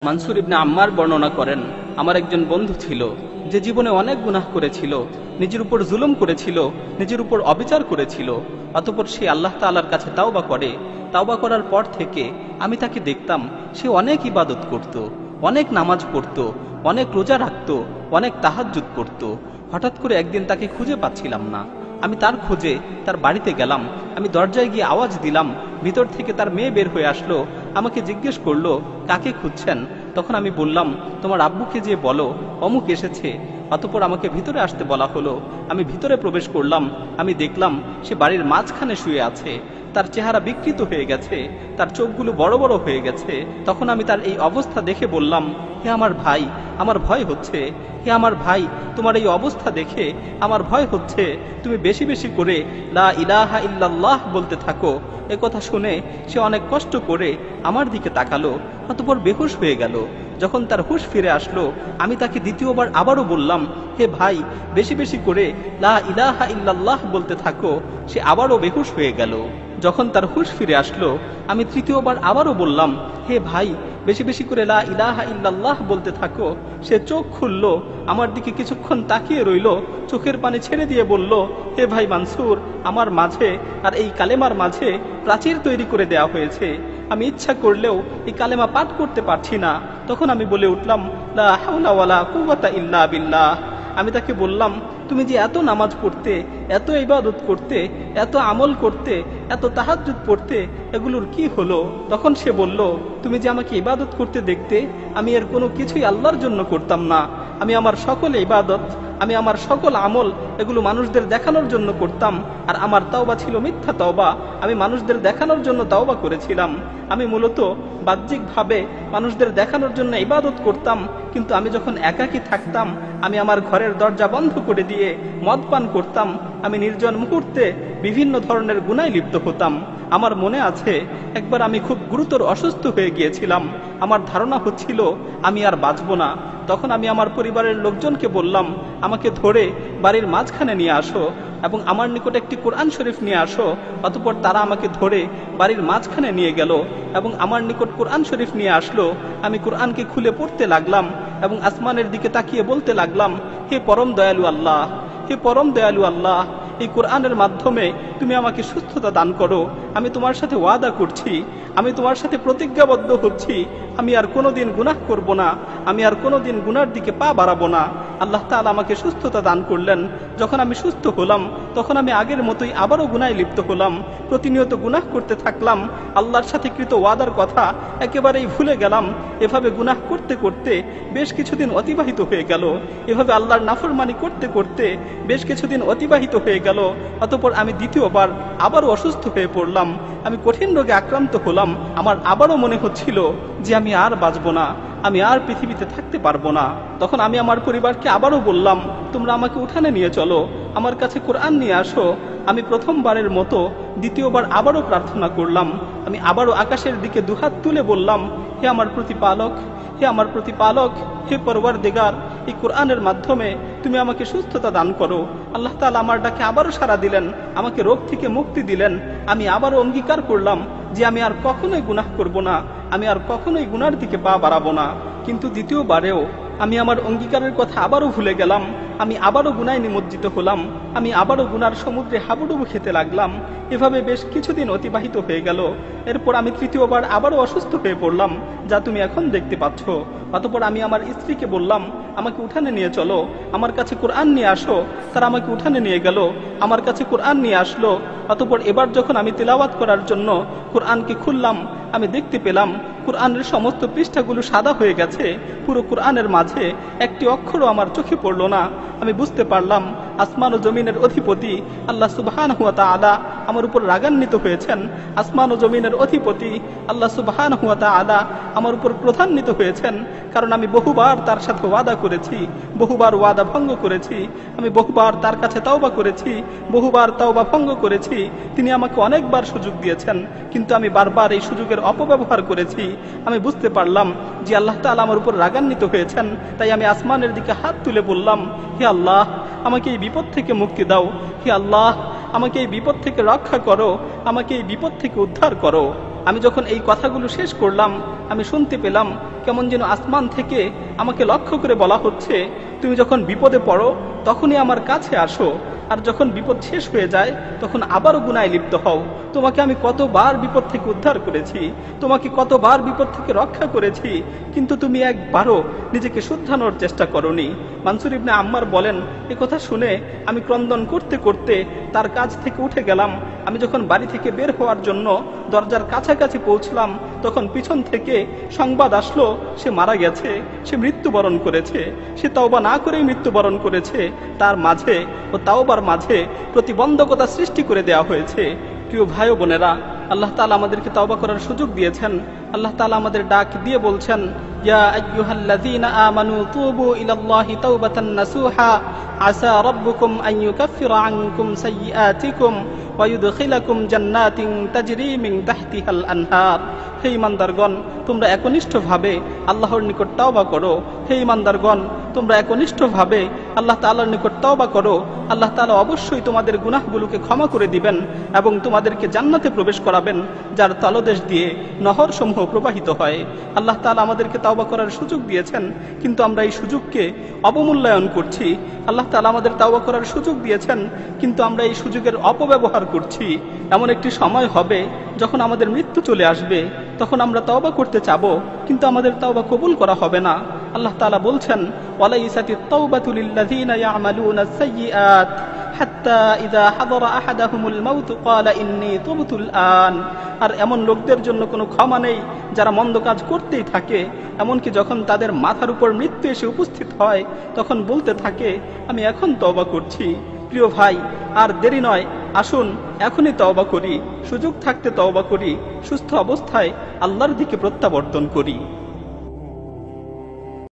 মানসুর ইবনে আম্মার বর্ণনা করেন, আমার একজন বন্ধু ছিল যে জীবনে অনেক গুনাহ করেছিল, নিজের উপর জুলুম করেছিল, নিজের উপর অবিচার করেছিল। অতঃপর সে আল্লাহ তাআলার কাছে তাওবা করে। তাওবা করার পর থেকে আমি তাকে দেখতাম সে অনেক ইবাদত করত, অনেক নামাজ পড়ত, অনেক রোজা রাখত, অনেক তাহাজ্জুদ পড়ত। হঠাৎ করে একদিন তাকে খুঁজে পাচ্ছিলাম না। আমি তার খোঁজে তার বাড়িতে গেলাম। আমি দরজায় গিয়ে আওয়াজ দিলাম, ভিতর থেকে তার মেয়ে বের হয়ে আসলো। আমাকে জিজ্ঞেস করলো, কাকে খুঁজছেন? তখন আমি বললাম, তোমার আব্বুকে যে বলো অমুক এসেছে। অতঃপর আমাকে ভিতরে আসতে বলা হলো। আমি ভিতরে প্রবেশ করলাম। আমি দেখলাম সে বাড়ির মাঝখানে শুয়ে আছে। তার চেহারা বিকৃত হয়ে গেছে, তার চোখগুলো বড় বড় হয়ে গেছে। তখন আমি তার এই অবস্থা দেখে বললাম, হে আমার ভাই, আমার ভয় হচ্ছে। হে আমার ভাই, তোমার এই অবস্থা দেখে আমার ভয় হচ্ছে। তুমি বেশি বেশি করে লা ইলাহা ইল্লাল্লাহ বলতে থাকো। এ কথা শুনে সে অনেক কষ্ট করে আমার দিকে তাকালো, অতঃপর বেহুশ হয়ে গেল। যখন তার হুঁশ ফিরে আসলো, আমি তাকে দ্বিতীয়বার আবারও বললাম, হে ভাই, বেশি বেশি করে লা ইলাহা ইল্লাল্লাহ বলতে থাকো। সে আবারও বেহুশ হয়ে গেল। যখন তার হুঁশ ফিরে আসলো, আমি তৃতীয়বার আবারও বললাম, হে ভাই, বেশি বেশি করে লা ইলাহা ইল্লাল্লাহ বলতে থাকো। সে চোখ খুলল, আমার দিকে কিছুক্ষণ তাকিয়ে রইল, চোখের পানি ছেড়ে দিয়ে বলল, হে ভাই মানসুর, আমার মাঝে আর এই কালেমার মাঝে প্রাচীর তৈরি করে দেয়া হয়েছে। আমি ইচ্ছা করলেও এই কালেমা পাঠ করতে পারছি না। তখন আমি বলে উঠলাম, লা হাওলা ওয়ালা কুওয়াতা ইল্লা বিল্লাহ। আমি তাকে বললাম, তুমি যে এত নামাজ পড়তে, এত ইবাদত করতে, এত আমল করতে, এত তাহাজ্জুদ পড়তে, এগুলোর কি হলো? তখন সে বলল, তুমি যে আমাকে ইবাদত করতে দেখতে, আমি এর কোনো কিছুই আল্লাহর জন্য করতাম না। আমি আমার সকল ইবাদত, আমি আমার সকল আমল, এগুলো মানুষদের দেখানোর জন্য করতাম। আর আমার তাওবা ছিল মিথ্যা তাওবা। আমি মানুষদের দেখানোর জন্য তাওবা করেছিলাম। আমি মূলত বাহ্যিকভাবে মানুষদের দেখানোর জন্য ইবাদত করতাম। কিন্তু আমি যখন একাকী থাকতাম, আমি আমার ঘরের দরজা বন্ধ করে দিয়ে মদ পান করতাম। আমি নির্জন মুহূর্তে বিভিন্ন ধরনের গুনায় লিপ্ত হতাম। আমার মনে আছে, একবার আমি খুব গুরুতর অসুস্থ হয়ে গিয়েছিলাম। আমার ধারণা হচ্ছিল আমি আর বাঁচব না। তখন আমি আমার পরিবারের লোকজনকে বললাম, আমাকে ধরে বাড়ির মাঝখানে নিয়ে আসো এবং আমার নিকট একটি কোরআন শরীফ নিয়ে আসো। অতঃপর তারা আমাকে ধরে বাড়ির মাঝখানে নিয়ে গেল এবং আমার নিকট কোরআন শরীফ নিয়ে আসলো। আমি কোরআনকে খুলে পড়তে লাগলাম এবং আসমানের দিকে তাকিয়ে বলতে লাগলাম, হে পরম দয়ালু আল্লাহ, হে পরম দয়ালু আল্লাহ, এই কোরআনের মাধ্যমে তুমি আমাকে সুস্থতা দান করো। আমি তোমার সাথে ওয়াদা করছি, আমি তোমার সাথে প্রতিজ্ঞাবদ্ধ হচ্ছি, আমি আর কোনোদিন গুনাহ করব না, আমি আর কোনোদিন গুনার দিকে পা বাড়াবো না। আল্লাহ তাআলা আমাকে সুস্থতা দান করলেন। যখন আমি সুস্থ হলাম, তখন আমি আগের মতোই আবারও গুনায় লিপ্ত হলাম। প্রতিনিয়ত গুনাহ করতে থাকলাম। আল্লাহর সাথে কৃত ওয়াদার কথা একেবারেই ভুলে গেলাম। এভাবে গুনাহ করতে করতে বেশ কিছুদিন অতিবাহিত হয়ে গেল। এভাবে আল্লাহর নাফরমানি করতে করতে বেশ কিছুদিন অতিবাহিত হয়ে গেল। অতঃপর আমি দ্বিতীয়বার আবারও অসুস্থ হয়ে পড়লাম। আমি কঠিন রোগে আক্রান্ত হলাম। আমার আবারও মনে হচ্ছিল যে আমি আর বাঁচব না, আমি আর পৃথিবীতে থাকতে পারবো না। তখন আমি আমার পরিবারকে আবারও বললাম, তোমরা আমাকে উঠানে নিয়ে চলো, আমার কাছে কোরআন নিয়ে আসো। আমি প্রথমবারের মতো দ্বিতীয়বার আবারও প্রার্থনা করলাম। আমি আবারও আকাশের দিকে দুহাত তুলে বললাম, হে আমার প্রতিপালক, হে আমার প্রতিপালক, হে পরওয়ারদিগার, এই কোরআনের মাধ্যমে তুমি আমাকে সুস্থতা দান করো। আল্লাহ তাআলা আমার ডাকে আবারও সাড়া দিলেন, আমাকে রোগ থেকে মুক্তি দিলেন। আমি আবারও অঙ্গীকার করলাম যে আমি আর কখনোই গুনাহ করব না, আমি আর কখনোই গুনার দিকে পা বাড়াবো না। কিন্তু দ্বিতীয়বারেও আমি আমার অঙ্গীকারের কথা আবারও ভুলে গেলাম। আমি আবারও গুনায় নিমজ্জিত হলাম। আমি আবারও গুনার সমুদ্রে হাবুডুবু খেতে লাগলাম। এভাবে বেশ কিছুদিন অতিবাহিত হয়ে গেল। এরপর আমি তৃতীয়বার আবারও অসুস্থ হয়ে পড়লাম, যা তুমি এখন দেখতে পাচ্ছ। অতঃপর আমি আমার স্ত্রীকে বললাম, আমাকে উঠানে নিয়ে চলো, আমার কাছে কোরআন নিয়ে আসো। তারা আমাকে উঠানে নিয়ে গেল, আমার কাছে কোরআন নিয়ে আসলো। অতঃপর এবার যখন আমি তিলাওয়াত করার জন্য কোরআনকে খুললাম, আমি দেখতে পেলাম কোরআনের সমস্ত পৃষ্ঠাগুলো সাদা হয়ে গেছে। পুরো কোরআনের মাঝে একটি অক্ষরও আমার চোখে পড়ল না। আমি বুঝতে পারলাম আসমান ও জমিনের অধিপতি আল্লাহ সুবহানাহু ওয়া তাআলা আমার উপর রাগান্বিত হয়েছেন। আসমান ও জমিনের অধিপতি আল্লাহ সুবহানাহু ওয়া তাআলা আমার উপর ক্রোধান্বিত হয়েছেন, কারণ আমি বহুবার তার সাথে ওয়াদা করেছি, বহুবার ওয়াদা ভঙ্গ করেছি। আমি বহুবার তার কাছে তাওবা করেছি, বহুবার তাওবা ভঙ্গ করেছি। তিনি আমাকে অনেকবার সুযোগ দিয়েছেন, কিন্তু আমি বারবার এই সুযোগের অপব্যবহার করেছি। আমি বুঝতে পারলাম যে আল্লাহ তাআলা আমার উপর রাগান্বিত হয়েছেন। তাই আমি আসমানের দিকে হাত তুলে বললাম, হে আল্লাহ, আমাকে এই বিপদ থেকে মুক্তি দাও। হে আল্লাহ, আমাকে এই বিপদ থেকে রক্ষা করো, আমাকে এই বিপদ থেকে উদ্ধার করো। আমি যখন এই কথাগুলো শেষ করলাম, আমি শুনতে পেলাম কেমন যেন আসমান থেকে আমাকে লক্ষ্য করে বলা হচ্ছে, তুমি যখন বিপদে পড়ো তখনই আমার কাছে আসো, আর যখন বিপদ শেষ হয়ে যায় তখন আবারও গুনায় লিপ্ত হও। তোমাকে আমি কতবার বিপদ থেকে উদ্ধার করেছি, তোমাকে কতবার বিপদ থেকে রক্ষা করেছি, কিন্তু তুমি একবারও নিজেকে শুধরানোর চেষ্টা করনি। মানসুর ইবনে আম্মার বলেন, এ কথা শুনে আমি ক্রন্দন করতে করতে তার কাছ থেকে উঠে গেলাম। আমি যখন বাড়ি থেকে বের হওয়ার জন্য দরজার কাছাকাছি পৌঁছলাম, তখন পিছন থেকে সংবাদ আসলো সে মারা গেছে, সে মৃত্যুবরণ করেছে। সে তওবা না করেই মৃত্যুবরণ করেছে। তার মাঝে ও তাওবার মাঝে প্রতিবন্ধকতা সৃষ্টি করে দেওয়া হয়েছে। প্রিয় ভাই ও বোনেরা, আল্লাহ তাআলা আমাদেরকে তওবা করার সুযোগ দিয়েছেন। আল্লাহ তাআলা আমাদের ডাক দিয়ে বলছেন, ইয়া আইয়ুহাল্লাযীনা আমানু তুবু ইলাল্লাহি তাওবাতান নাসুহা আসা রাব্বুকুম আন ইউকাফিরা আনকুম সাইয়্যাতিকুম ওয়া ইউদখিলাকুম জান্নাতিন তাজরি মিন তাহতিহাল আনহার। হে ঈমানদারগণ, তোমরা একনিষ্ঠভাবে আল্লাহর নিকট তওবা করো। হে ঈমানদারগণ, তোমরা একনিষ্ঠভাবে আল্লাহ তাআলার নিকট তওবা করো। আল্লাহ তাআলা অবশ্যই তোমাদের গুনাহগুলোকে ক্ষমা করে দিবেন এবং তোমাদেরকে জান্নাতে প্রবেশ করাবেন, যার তলদেশ দিয়ে নহরসমূহ প্রবাহিত হয়। আল্লাহ তাআলা আমাদেরকে তওবা করার সুযোগ দিয়েছেন, কিন্তু আমরা এই সুযোগকে অবমূল্যায়ন করছি। আল্লাহ তাআলা আমাদের তওবা করার সুযোগ দিয়েছেন, কিন্তু আমরা এই সুযোগের অপব্যবহার করছি। এমন একটি সময় হবে যখন আমাদের মৃত্যু চলে আসবে, তখন আমরা তওবা করতে চাবো, কিন্তু আমাদের তওবা কবুল করা হবে না। আল্লাহ তাআলা বলছেন, ওয়ালাইসাতিত তাওবাতু লিল্লাযীনা ইয়ামালুনাস সাইয়্যাত হাত্তা ইযা হাদারা আহাদাহুমুল মাউত ক্বালা ইন্নী তুবতুল আন। আর এমন লোকদের জন্য কোনো ক্ষমা নেই যারা মন্দ কাজ করতেই থাকে, এমনকি যখন তাদের মাথার উপর মৃত্যু এসে উপস্থিত হয় তখন বলতে থাকে, আমি এখন তওবা করছি। প্রিয় ভাই, আর দেরি নয়, আসুন এখনই তওবা করি, সুযোগ থাকতে তওবা করি, সুস্থ অবস্থায় আল্লাহর দিকে প্রত্যাবর্তন করি।